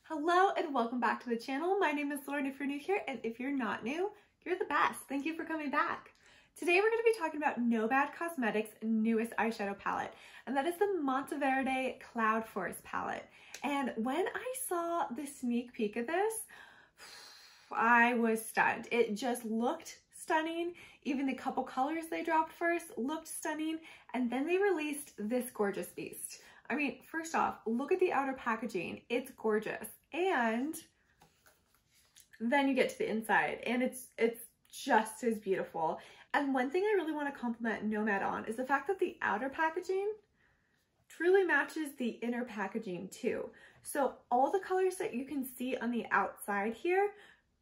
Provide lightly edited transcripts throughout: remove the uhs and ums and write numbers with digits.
Hello and welcome back to the channel. My name is Lauren if you're new here, and if you're not new, you're the best. Thank you for coming back. Today we're going to be talking about Nomad Cosmetic's newest eyeshadow palette, and that is the Monteverde Cloud Forest Palette. And when I saw the sneak peek of this, I was stunned. It just looked stunning. Even the couple colors they dropped first looked stunning, and then they released this gorgeous beast. I mean, first off, look at the outer packaging. It's gorgeous. And then you get to the inside and it's just as beautiful. And one thing I really want to compliment Nomad on is the fact that the outer packaging truly matches the inner packaging too. So all the colors that you can see on the outside here,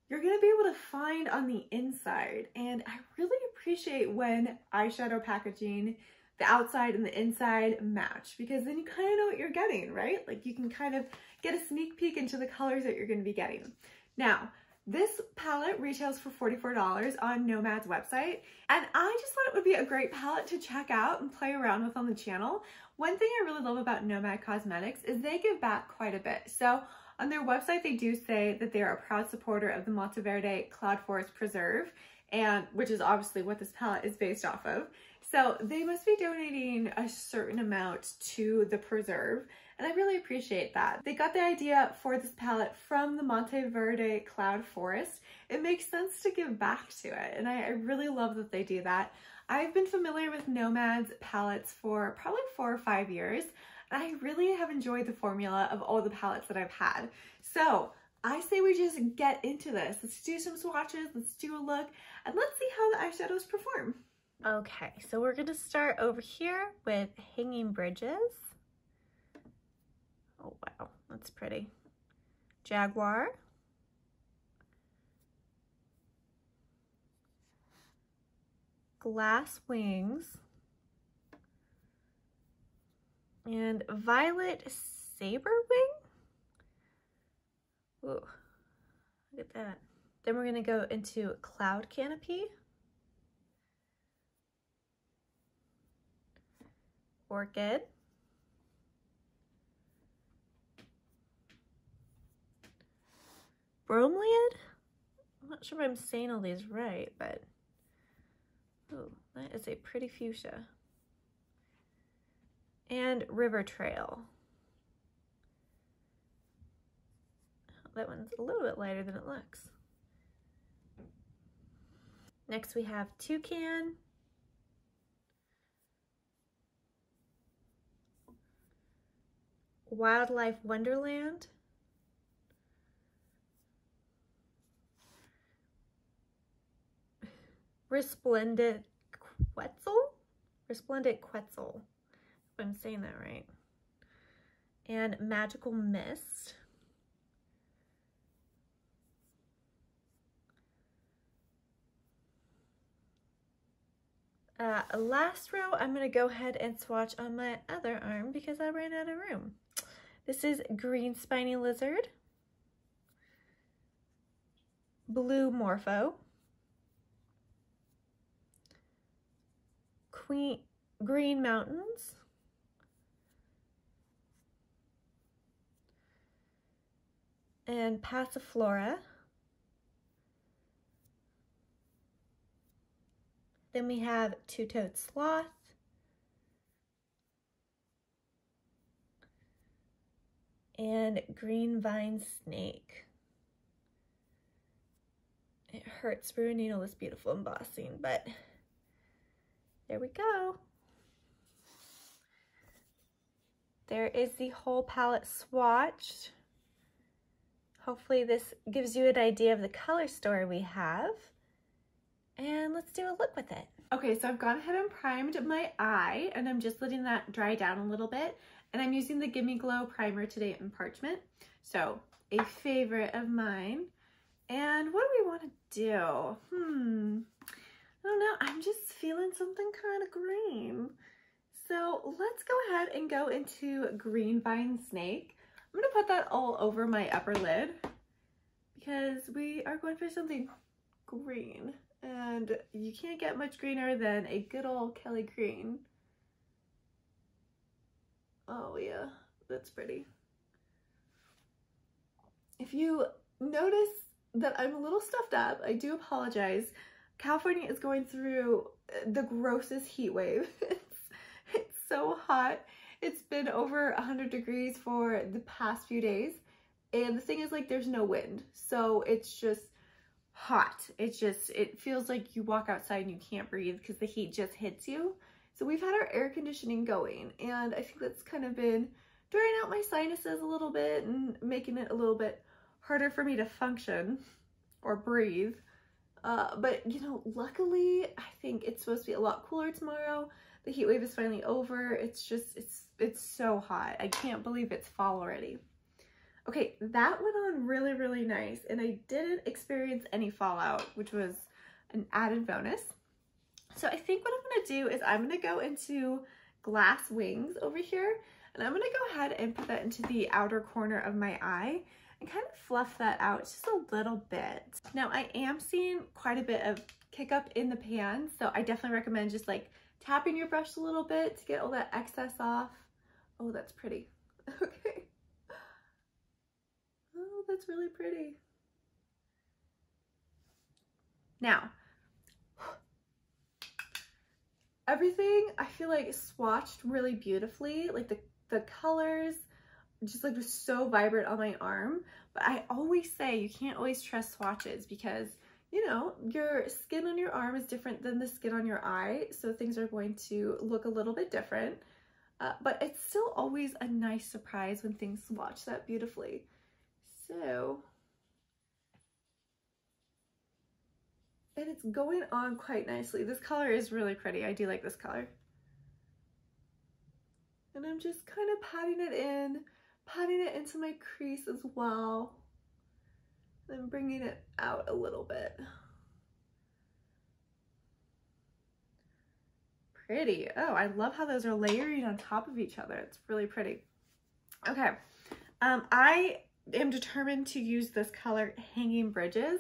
you're going to be able to find on the inside. And I really appreciate when eyeshadow packaging, the outside and the inside match, because then you kind of know what you're getting, right? Like you can kind of get a sneak peek into the colors that you're going to be getting. Now, this palette retails for $44 on Nomad's website, and I just thought it would be a great palette to check out and play around with on the channel. One thing I really love about Nomad Cosmetics is they give back quite a bit. So on their website, they do say that they are a proud supporter of the Monteverde Cloud Forest Preserve, and which is obviously what this palette is based off of. So they must be donating a certain amount to the preserve, and I really appreciate that. They got the idea for this palette from the Monteverde Cloud Forest. It makes sense to give back to it, and I really love that they do that. I've been familiar with Nomad's palettes for probably 4 or 5 years, and I really have enjoyed the formula of all the palettes that I've had. So I say we just get into this. Let's do some swatches, let's do a look, and let's see how the eyeshadows perform. Okay, so we're going to start over here with Hanging Bridges. Oh wow, that's pretty. Jaguar. Glass Wings. And Violet Saber Wing. Ooh, look at that. Then we're going to go into Cloud Canopy. Orchid. Bromeliad? I'm not sure if I'm saying all these right, but ooh, that is a pretty fuchsia. And River Trail. That one's a little bit lighter than it looks. Next we have Toucan. Wildlife Wonderland. Resplendent Quetzal? Resplendent Quetzal, if I'm saying that right. And Magical Mist. Last row, I'm going to go ahead and swatch on my other arm because I ran out of room. This is Green Spiny Lizard, Blue Morpho, Green Mountains, and Passiflora. Then we have Two-Toed Sloth, and Green Vine Snake. It hurts ruining all this beautiful embossing, but there we go. There is the whole palette swatched. Hopefully this gives you an idea of the color story we have. And let's do a look with it. Okay, so I've gone ahead and primed my eye, and I'm just letting that dry down a little bit. And I'm using the Gimme Glow Primer today in Parchment. So, a favorite of mine. And what do we want to do? I don't know. I'm just feeling something kind of green. So let's go ahead and go into Green Vine Snake. I'm going to put that all over my upper lid because we are going for something green. And you can't get much greener than a good old Kelly green. Oh yeah, that's pretty. If you notice that I'm a little stuffed up, I do apologize. California is going through the grossest heat wave. It's so hot. It's been over 100 degrees for the past few days. And the thing is, like, there's no wind. So it's just hot. It feels like you walk outside and you can't breathe because the heat just hits you. So we've had our air conditioning going, and I think that's kind of been drying out my sinuses a little bit and making it a little bit harder for me to function or breathe. But you know, luckily, I think it's supposed to be a lot cooler tomorrow. The heat wave is finally over. It's so hot. I can't believe it's fall already. Okay, that went on really, really nice, and I didn't experience any fallout, which was an added bonus. So I think what I'm gonna do is I'm gonna go into Glass Wings over here, and I'm gonna go ahead and put that into the outer corner of my eye and kind of fluff that out just a little bit. Now I am seeing quite a bit of kick up in the pan, so I definitely recommend just like tapping your brush a little bit to get all that excess off. Oh, that's pretty. Okay. Oh, that's really pretty. Now, everything I feel like swatched really beautifully. Like the colors just like was so vibrant on my arm. But I always say you can't always trust swatches because, you know, your skin on your arm is different than the skin on your eye. So things are going to look a little bit different. But it's still always a nice surprise when things swatch that beautifully. So, and it's going on quite nicely. This color is really pretty. I do like this color. And I'm just kind of patting it into my crease as well. Then bringing it out a little bit. Pretty. Oh, I love how those are layering on top of each other. It's really pretty. Okay. I am determined to use this color Hanging Bridges,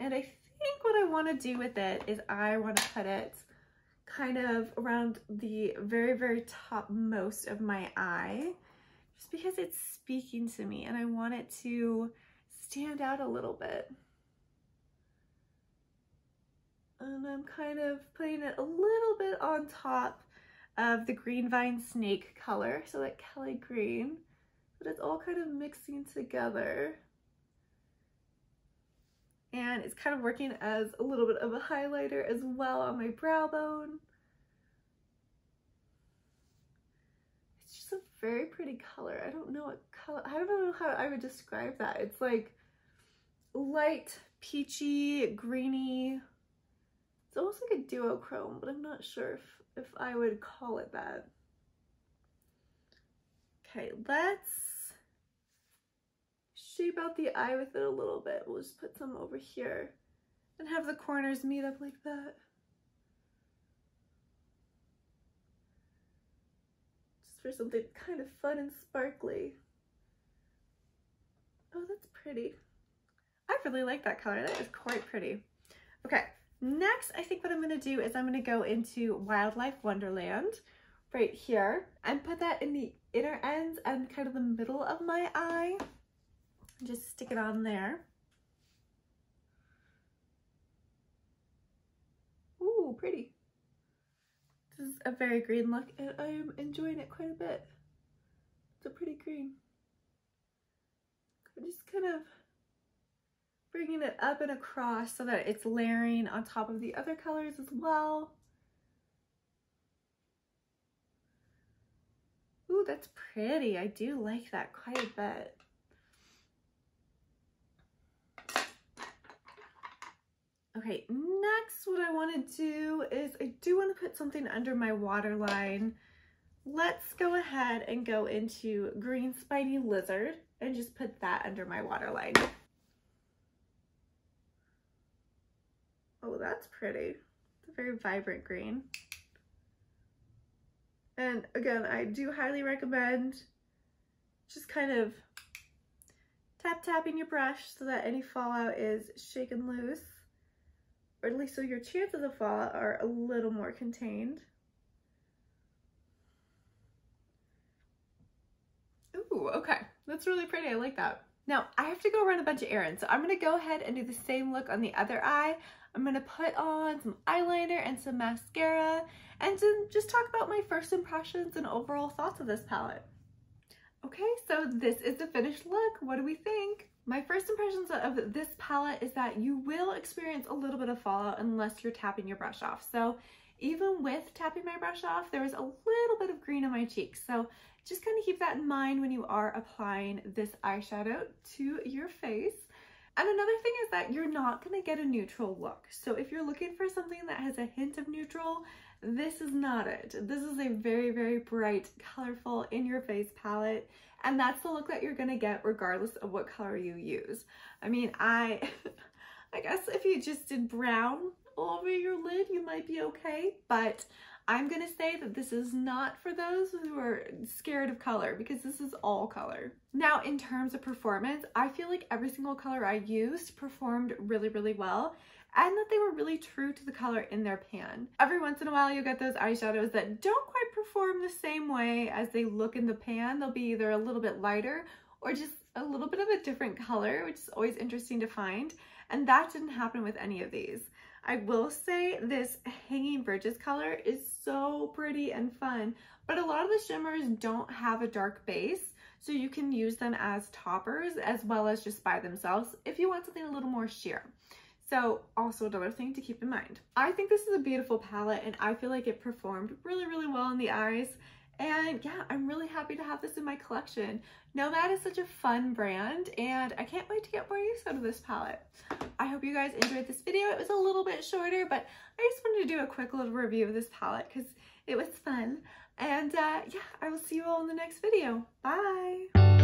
and I think what I want to do with it is I want to put it kind of around the very, very top most of my eye, just because it's speaking to me and I want it to stand out a little bit. And I'm kind of putting it a little bit on top of the Green Vine Snake color, so that Kelly green, but it's all kind of mixing together. And it's kind of working as a little bit of a highlighter as well on my brow bone. It's just a very pretty color. I don't know what color, I don't know how I would describe that. It's like light peachy, greeny. It's almost like a duochrome, but I'm not sure if I would call it that. Okay, let's shape out the eye with it a little bit. We'll just put some over here and have the corners meet up like that. Just for something kind of fun and sparkly. Oh, that's pretty. I really like that color. That is quite pretty. Okay, next I think what I'm going to do is I'm going to go into Wildlife Wonderland right here and put that in the inner ends and kind of the middle of my eye. Just stick it on there. Ooh, pretty. This is a very green look and I am enjoying it quite a bit. It's a pretty green. I'm just kind of bringing it up and across so that it's layering on top of the other colors as well. Ooh, that's pretty. I do like that quite a bit. Okay, next what I want to do is I do want to put something under my waterline. Let's go ahead and go into Green Spiny Lizard and just put that under my waterline. Oh, that's pretty. It's a very vibrant green. And again, I do highly recommend just kind of tapping your brush so that any fallout is shaken loose. Or at least so your chances of fallout are a little more contained. Ooh, okay. That's really pretty. I like that. Now I have to go run a bunch of errands, so I'm gonna go ahead and do the same look on the other eye. I'm gonna put on some eyeliner and some mascara and to just talk about my first impressions and overall thoughts of this palette. Okay, so this is the finished look. What do we think? My first impressions of this palette is that you will experience a little bit of fallout unless you're tapping your brush off. So even with tapping my brush off, there was a little bit of green on my cheeks. So just kind of keep that in mind when you are applying this eyeshadow to your face. And another thing is that you're not going to get a neutral look. So if you're looking for something that has a hint of neutral, this is not it. This is a very, very bright, colorful, in-your-face palette. And that's the look that you're going to get regardless of what color you use. I mean, I guess if you just did brown all over your lid, you might be okay. But I'm going to say that this is not for those who are scared of color because this is all color. Now, in terms of performance, I feel like every single color I used performed really, really well and that they were really true to the color in their pan. Every once in a while, you get those eyeshadows that don't quite perform the same way as they look in the pan. They'll be either a little bit lighter or just a little bit of a different color, which is always interesting to find. And that didn't happen with any of these. I will say this Hanging Bridges color is so pretty and fun, but a lot of the shimmers don't have a dark base, so you can use them as toppers as well as just by themselves if you want something a little more sheer. So also another thing to keep in mind. I think this is a beautiful palette and I feel like it performed really, really well in the eyes. And yeah, I'm really happy to have this in my collection. Nomad is such a fun brand and I can't wait to get more use out of this palette. I hope you guys enjoyed this video. It was a little bit shorter, but I just wanted to do a quick little review of this palette because it was fun. And yeah, I will see you all in the next video. Bye!